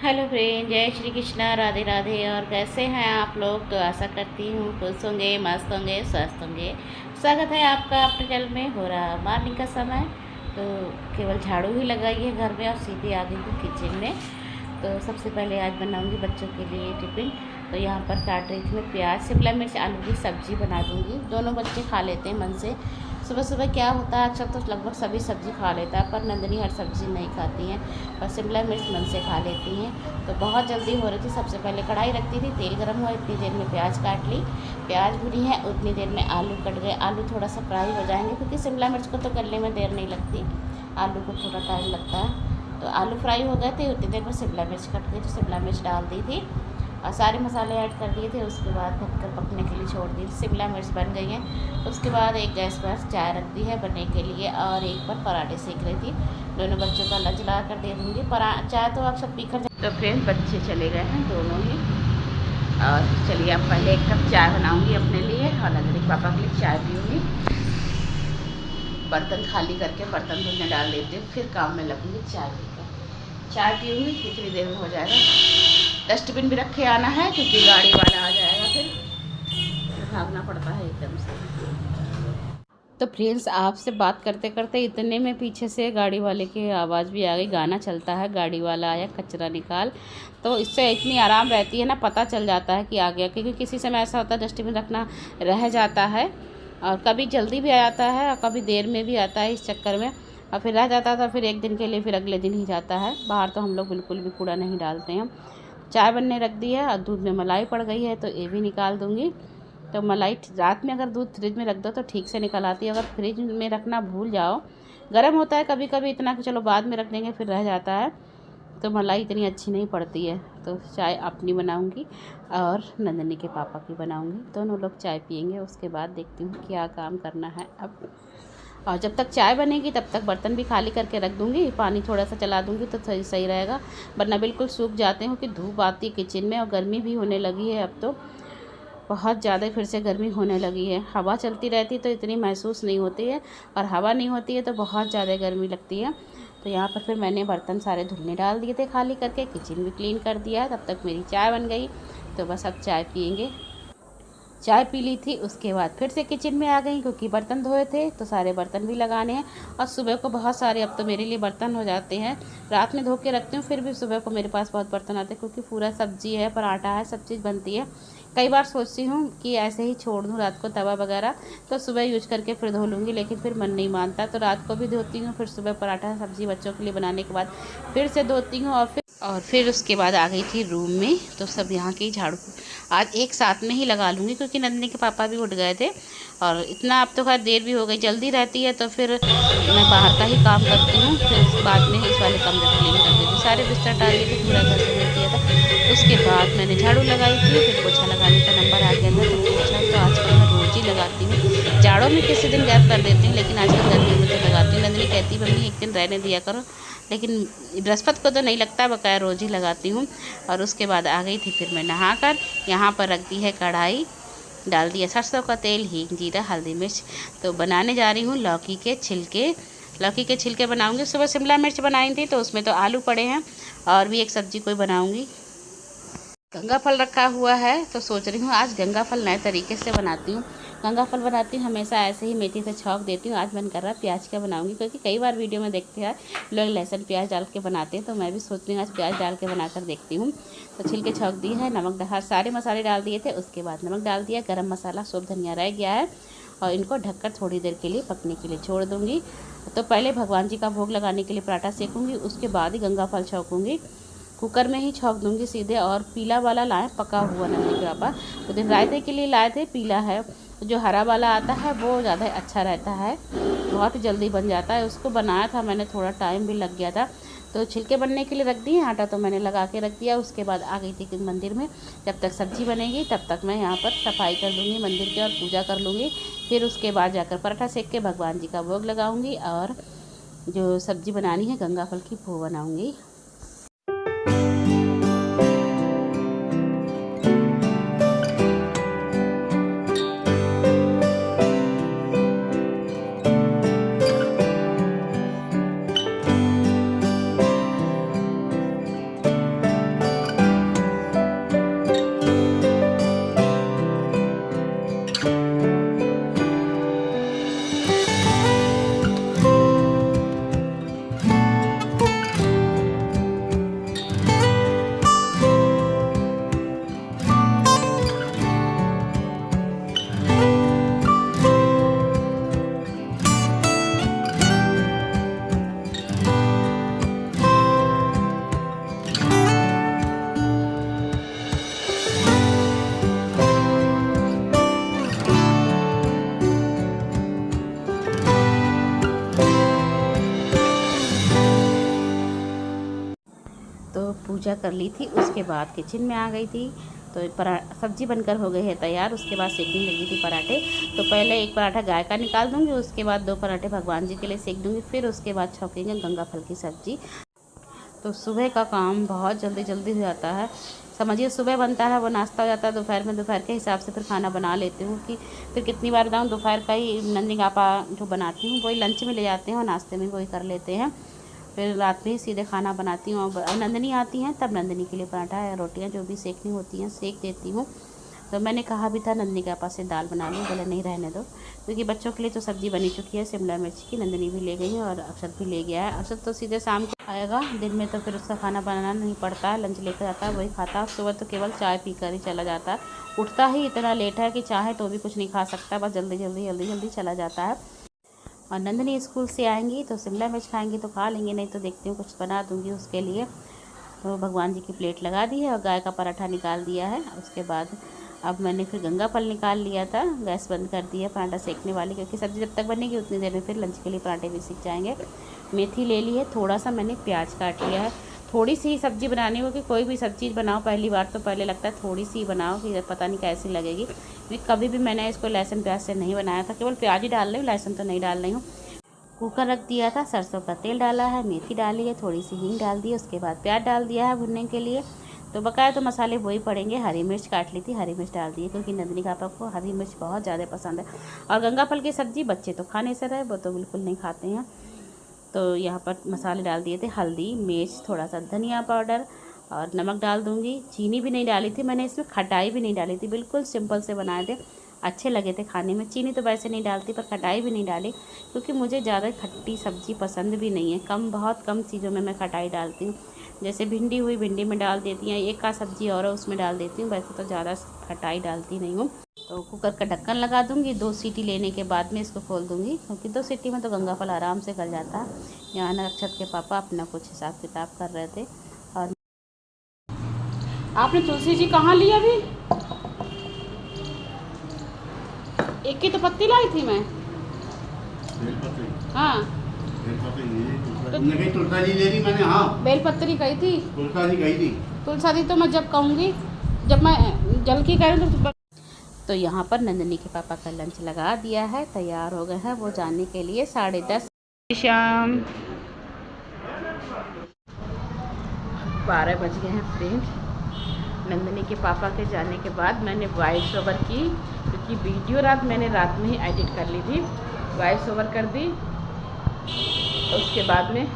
Hello friend, जय श्री कृष्णा, राधे राधे। और कैसे हैं आप लोग? तो आशा करती हूँ खुश होंगे, मस्त होंगे, स्वस्थ होंगे। स्वागत है आपका अपने चैनल में। हो रहा मॉर्निंग का समय, तो केवल झाड़ू ही लगाई है घर में और सीधे आ गई हूँ किचन में। तो सबसे पहले आज बनाऊंगी बच्चों के लिए टिफ़िन। तो यहाँ पर काट रही थी मैं प्याज, शिमला मिर्च, आलू की सब्ज़ी बना दूँगी। दोनों बच्चे खा लेते हैं मन से। सुबह सुबह क्या होता है, अक्सर तो लगभग सभी सब्ज़ी खा लेता है, पर नंदनी हर सब्ज़ी नहीं खाती हैं, पर शिमला मिर्च मन से खा लेती हैं। तो बहुत जल्दी हो रही थी। सबसे पहले कढ़ाई रखती थी, तेल गर्म हुआ, इतनी देर में प्याज काट ली, प्याज भुनी है, उतनी देर में आलू कट गए। आलू थोड़ा सा फ्राई हो जाएंगे, क्योंकि शिमला मिर्च को तो गलने में देर नहीं लगती, आलू को थोड़ा टाइम लगता है। तो आलू फ्राई हो गए थे, उतनी देर में शिमला मिर्च कट गई, तो शिमला मिर्च डाल दी थी और सारे मसाले ऐड कर दिए थे। उसके बाद ढककर पकने के लिए छोड़ दी। शिमला मिर्च बन गई है। उसके बाद एक गैस पर चाय रख दी है बनने के लिए और एक पर पराठे सेक रही थी। दोनों बच्चों का लंच ला कर दे दूँगी। चाय तो अक्सर पीकर तो फ्रेंड बच्चे चले गए हैं दोनों ही। और चलिए अब पहले एक कप चाय बनाऊँगी अपने लिए और नंदनी पापा के लिए चाय पीऊँगी। बर्तन खाली करके बर्तन धुलने डाल देती हूँ, फिर काम में लगूँगी। चाय पीऊँगी, इतनी देर में हो जाएगा। डस्टबिन भी रखे आना है, क्योंकि गाड़ी वाला आ जाएगा, फिर भागना पड़ता है एकदम से। तो फ्रेंड्स, आपसे बात करते करते इतने में पीछे से गाड़ी वाले की आवाज़ भी आ गई। गाना चलता है, गाड़ी वाला आया कचरा निकाल। तो इससे इतनी आराम रहती है ना, पता चल जाता है कि आ गया, क्योंकि किसी समय ऐसा होता है डस्टबिन रखना रह जाता है और कभी जल्दी भी आ जाता है और कभी देर में भी आता है। इस चक्कर में और फिर रह जाता था, फिर एक दिन के लिए, फिर अगले दिन ही जाता है। बाहर तो हम लोग बिल्कुल भी कूड़ा नहीं डालते हैं। चाय बनने रख दी है और दूध में मलाई पड़ गई है, तो ये भी निकाल दूँगी। तो मलाई रात में अगर दूध फ्रिज में रख दो तो ठीक से निकल आती है। अगर फ्रिज में रखना भूल जाओ, गर्म होता है कभी कभी इतना कि चलो बाद में रख देंगे, फिर रह जाता है, तो मलाई इतनी अच्छी नहीं पड़ती है। तो चाय अपनी बनाऊंगी और नंदनी के पापा की बनाऊंगी। दोनों लोग चाय पियेंगे, उसके बाद देखती हूँ क्या काम करना है अब। और जब तक चाय बनेगी तब तक बर्तन भी खाली करके रख दूँगी। पानी थोड़ा सा चला दूँगी तो सही सही रहेगा, वरना बिल्कुल सूख जाते हैं, क्योंकि धूप आती है किचन में और गर्मी भी होने लगी है। अब तो बहुत ज़्यादा फिर से गर्मी होने लगी है। हवा चलती रहती तो इतनी महसूस नहीं होती है, और हवा नहीं होती है तो बहुत ज़्यादा गर्मी लगती है। तो यहाँ पर फिर मैंने बर्तन सारे धुलने डाल दिए थे खाली करके, किचन भी क्लीन कर दिया। तब तक मेरी चाय बन गई, तो बस अब चाय पियेंगे। चाय पी ली थी, उसके बाद फिर से किचन में आ गई, क्योंकि बर्तन धोए थे तो सारे बर्तन भी लगाने हैं। और सुबह को बहुत सारे अब तो मेरे लिए बर्तन हो जाते हैं। रात में धो के रखती हूँ, फिर भी सुबह को मेरे पास बहुत बर्तन आते हैं, क्योंकि पूरा सब्जी है, पराठा है, सब चीज़ बनती है। कई बार सोचती हूँ कि ऐसे ही छोड़ दूँ रात को तवा वगैरह, तो सुबह यूज करके फिर धो लूँगी, लेकिन फिर मन नहीं मानता, तो रात को भी धोती हूँ। फिर सुबह पराठा सब्जी बच्चों के लिए बनाने के बाद फिर से धोती हूँ। और फिर उसके बाद आ गई थी रूम में, तो सब यहाँ की झाड़ू आज एक साथ में ही लगा लूँगी, क्योंकि नंदनी के पापा भी उठ गए थे और इतना अब तो खैर देर भी हो गई, जल्दी रहती है, तो फिर मैं बाहर का ही काम करती हूँ। फिर उसके बाद में इस वाले कमरे को क्लीन कर देती हूँ। सारे बिस्तर डाल दिए थे, पूरा घर समेट दिया था। उसके बाद मैंने झाड़ू लगाई थी, फिर पोछा लगाने का नंबर आ गया था, तो पोछा तो आजकल मैं रोज़ ही लगाती हूँ। जाड़ों में किसी दिन गैप कर देती हूँ, लेकिन आजकल गर्मियों में तो लगाती हूँ। नंदनी कहती मम्मी एक दिन रहने दिया करो, लेकिन बृहस्पति को तो नहीं लगता, बकाया रोज़ ही लगाती हूँ। और उसके बाद आ गई थी फिर मैं नहा कर। यहाँ पर रख दी है कढ़ाई, डाल दिया सरसों का तेल, हींग, जीरा, हल्दी, मिर्च। तो बनाने जा रही हूँ लौकी के छिलके। लौकी के छिलके बनाऊँगी। सुबह शिमला मिर्च बनाई थी, तो उसमें तो आलू पड़े हैं, और भी एक सब्ज़ी कोई बनाऊँगी। गंगा फल रखा हुआ है, तो सोच रही हूँ आज गंगा फल नए तरीके से बनाती हूँ। गंगा फल बनाती हूँ हमेशा ऐसे ही मेथी से छौंक देती हूँ। आज मन कर रहा है प्याज का बनाऊँगी, क्योंकि कई बार वीडियो में देखते हैं लोग लहसुन प्याज डाल के बनाते हैं, तो मैं भी सोच रही हूँ आज प्याज डाल के बनाकर देखती हूँ। तो छिलके छौंक दी है, नमक डाल, सारे मसाले डाल दिए थे। उसके बाद नमक डाल दिया, गरम मसाला, सूप धनिया रह गया है, और इनको ढककर थोड़ी देर के लिए पकने के लिए छोड़ दूँगी। तो पहले भगवान जी का भोग लगाने के लिए पराठा सेकूँगी, उसके बाद ही गंगा फल छौंकूँगी। कुकर में ही छौंक दूंगी सीधे। और पीला वाला लाए, पका हुआ नंदनी के पापा तो दिन रायते के लिए लाए थे। पीला है, जो हरा वाला आता है वो ज़्यादा अच्छा रहता है, बहुत जल्दी बन जाता है। उसको बनाया था मैंने, थोड़ा टाइम भी लग गया था। तो छिलके बनने के लिए रख दिए, आटा तो मैंने लगा के रख दिया। उसके बाद आ गई थी मंदिर में। जब तक सब्ज़ी बनेगी तब तक मैं यहाँ पर सफाई कर दूँगी मंदिर की और पूजा कर लूँगी। फिर उसके बाद जाकर पराठा सेक के भगवान जी का भोग लगाऊँगी, और जो सब्ज़ी बनानी है गंगा फल की वो बनाऊँगी। पूजा कर ली थी, उसके बाद किचन में आ गई थी। तो सब्जी बनकर हो गई है तैयार। उसके बाद सेकने लगी थी पराठे। तो पहले एक पराठा गाय का निकाल दूंगी, उसके बाद 2 पराठे भगवान जी के लिए सेक दूंगी, फिर उसके बाद छौंकेंगे गंगा फल की सब्ज़ी। तो सुबह का काम बहुत जल्दी जल्दी हो जाता है। समझिए सुबह बनता है वो नाश्ता हो जाता है, दोपहर में दोपहर के हिसाब से फिर खाना बना लेती हूँ कि फिर कितनी बार बताऊँ। दोपहर का ही नंदी पापा जो बनाती हूँ वही लंच में ले जाते हैं और नाश्ते में वही कर लेते हैं। फिर रात में ही सीधे खाना बनाती हूँ। और नंदनी आती हैं तब नंदनी के लिए पराठा या रोटियाँ जो भी सेकनी होती हैं सेक देती हूँ। तो मैंने कहा भी था नंदनी के पापा से दाल बना लूँ, बोले नहीं रहने दो, क्योंकि बच्चों के लिए तो सब्ज़ी बनी चुकी है शिमला मिर्च की। नंदनी भी ले गई है और अक्षत भी ले गया है। अक्षत तो सीधे शाम को आएगा, दिन में तो फिर उसका खाना बनाना नहीं पड़ता है, लंच लेकर जाता है वही खाता है। सुबह तो केवल चाय पी कर ही चला जाता है। उठता ही इतना लेट है कि चाहे तो भी कुछ नहीं खा सकता, बस जल्दी जल्दी जल्दी जल्दी चला जाता है। और नंदनी स्कूल से आएंगी तो शिमला मिर्च खाएंगी तो खा लेंगे, नहीं तो देखती हूँ कुछ बना दूँगी उसके लिए। तो भगवान जी की प्लेट लगा दी है और गाय का पराठा निकाल दिया है। उसके बाद अब मैंने फिर गंगा फल निकाल लिया था, गैस बंद कर दिया पराठा सेकने वाली, क्योंकि सब्ज़ी जब तक बनेगी उतनी देर में फिर लंच के लिए पराठे भी सीख जाएंगे। मेथी ले ली है, थोड़ा सा मैंने प्याज काट लिया है। थोड़ी सी सब्ज़ी बनानी हो कि कोई भी सब्ज़ी बनाओ पहली बार तो पहले लगता है थोड़ी सी बनाओ कि पता नहीं कैसी लगेगी। कभी भी मैंने इसको लहसुन प्याज से नहीं बनाया था, केवल प्याज ही डाल रही हूँ, लहसुन तो नहीं डाल रही हूँ। कुकर रख दिया था, सरसों का तेल डाला है, मेथी डाली है, थोड़ी सी हींग डाल दी है, उसके बाद प्याज डाल दिया है भुनने के लिए। तो बकाया तो मसाले वही पड़ेंगे। हरी मिर्च काट ली थी, हरी मिर्च डाल दी है, क्योंकि नंदनी पापा को हरी मिर्च बहुत ज़्यादा पसंद है। और गंगा फल की सब्ज़ी बच्चे तो खाने से रहे, वो तो बिल्कुल नहीं खाते हैं। तो यहाँ पर मसाले डाल दिए थे, हल्दी, मिर्च, थोड़ा सा धनिया पाउडर और नमक डाल दूँगी। चीनी भी नहीं डाली थी मैंने, इसमें खटाई भी नहीं डाली थी, बिल्कुल सिंपल से बनाए थे, अच्छे लगे थे खाने में। चीनी तो वैसे नहीं डालती, पर खटाई भी नहीं डाली, क्योंकि मुझे ज़्यादा खट्टी सब्ज़ी पसंद भी नहीं है। बहुत कम चीज़ों में मैं खटाई डालती हूँ। जैसे भिंडी हुई, भिंडी में डाल देती हैं, एक का सब्ज़ी और है उसमें डाल देती हूँ, वैसे तो ज़्यादा खटाई डालती नहीं हूँ। तो कुकर का ढक्कन लगा दूँगी, 2 सीटी लेने के बाद में इसको खोल दूँगी, क्योंकि 2 सीटी में तो गंगा फल आराम से गल जाता है। यहाँ ना अक्षत के पापा अपना कुछ हिसाब किताब कर रहे थे। और आपने तुलसी जी कहाँ ली अभी? एक की तो पत्ती लाई थी मैं। हाँ तुलसी ले ली मैंने। हाँ बेलपत्री कही थी, तुलसा दी तो मैं जब कहूँगी, जब मैं जल की कह रही तो यहाँ पर नंदनी के पापा का लंच लगा दिया है, तैयार हो गए हैं वो जाने के लिए 10:30 शाम। 12 बज गए हैं फ्रेंड। नंदनी के पापा के जाने के बाद मैंने वॉइस ओवर की, क्योंकि वीडियो रात में ही एडिट कर ली थी, वॉइस ओवर कर दी। उसके बाद में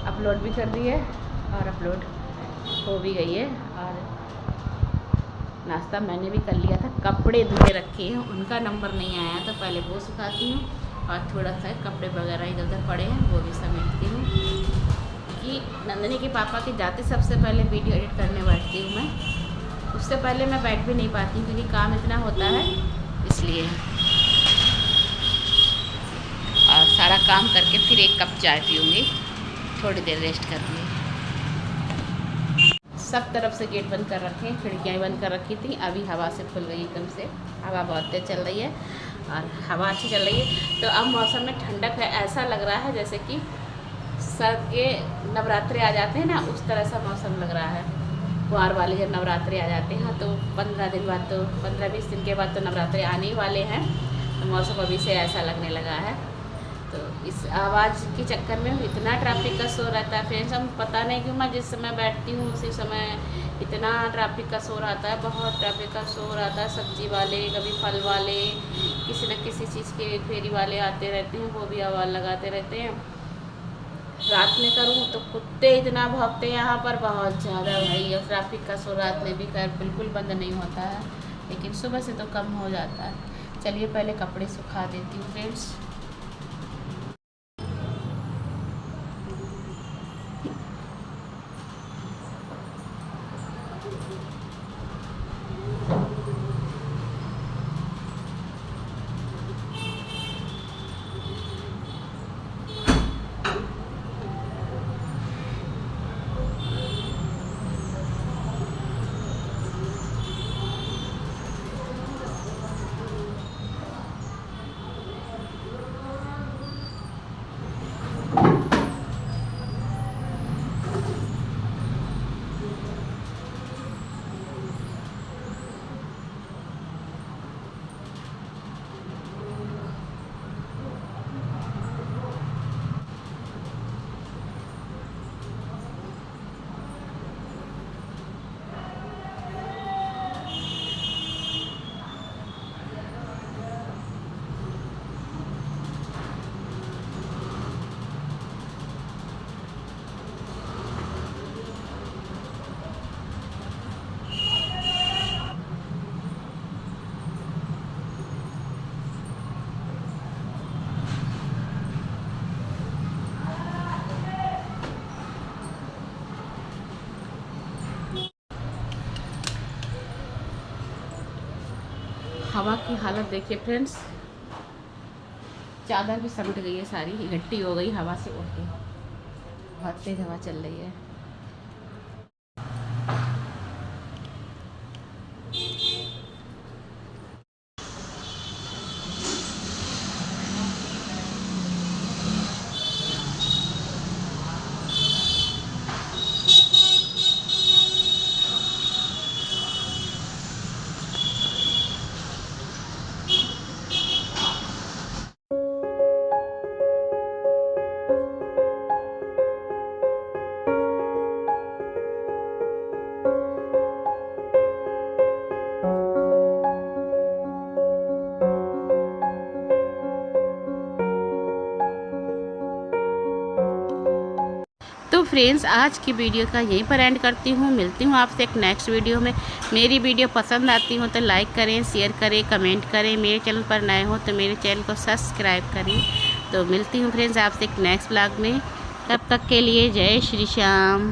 अपलोड भी कर दी है और अपलोड हो भी गई है। और नाश्ता मैंने भी कर लिया था। कपड़े धुले रखे हैं, उनका नंबर नहीं आया तो पहले वो सुखाती हूँ, और थोड़ा सा कपड़े वगैरह इधर उधर पड़े हैं वो भी समेटती हूँ, कि नंदनी के पापा के जाते सबसे पहले वीडियो एडिट करने बैठती हूँ मैं। उससे पहले मैं बैठ भी नहीं पाती हूँ, क्योंकि काम इतना होता है इसलिए। और सारा काम करके फिर 1 कप चाय पीऊँगी, थोड़ी देर रेस्ट करूँगी। सब तरफ से गेट बंद कर रखे हैं, खिड़कियाँ बंद कर रखी थी, अभी हवा से खुल गई एकदम से। हवा बहुत तेज चल रही है और हवा अच्छी चल रही है। तो अब मौसम में ठंडक है, ऐसा लग रहा है जैसे कि सर्द के नवरात्रे आ जाते हैं ना, उस तरह सा मौसम लग रहा है। कुंवार वाले जब नवरात्रे आ जाते हैं तो 15 दिन बाद, तो 15-20 दिन के बाद तो नवरात्रे आने ही वाले हैं। तो मौसम अभी से ऐसा लगने लगा है। तो इस आवाज़ के चक्कर में इतना ट्रैफिक का शोर रहता है फ्रेंड्स, हम पता नहीं क्यों मैं जिस समय बैठती हूँ उसी समय इतना ट्रैफिक का शोर आता है, बहुत ट्रैफिक का शोर आता है। सब्जी वाले, कभी फल वाले, किसी न किसी चीज़ के फेरी वाले आते रहते हैं, वो भी आवाज़ लगाते रहते हैं। रात में करूँ तो कुत्ते इतना भौंकते हैं यहाँ पर, बहुत ज़्यादा भाई। और ट्रैफिक का शोर रात में भी खैर बिल्कुल बंद नहीं होता है, लेकिन सुबह से तो कम हो जाता है। चलिए पहले कपड़े सुखा देती हूँ फ्रेंड्स। हवा की हालत देखिए फ्रेंड्स, चादर भी समेट गई है, सारी इकट्ठी हो गई हवा से उड़ के। बहुत तेज हवा चल रही है। तो फ्रेंड्स, आज की वीडियो का यहीं पर एंड करती हूँ। मिलती हूँ आपसे एक नेक्स्ट वीडियो में। मेरी वीडियो पसंद आती हो तो लाइक करें, शेयर करें, कमेंट करें। मेरे चैनल पर नए हो तो मेरे चैनल को सब्सक्राइब करें। तो मिलती हूँ फ्रेंड्स आपसे एक नेक्स्ट ब्लॉग में। तब तक के लिए जय श्री श्याम।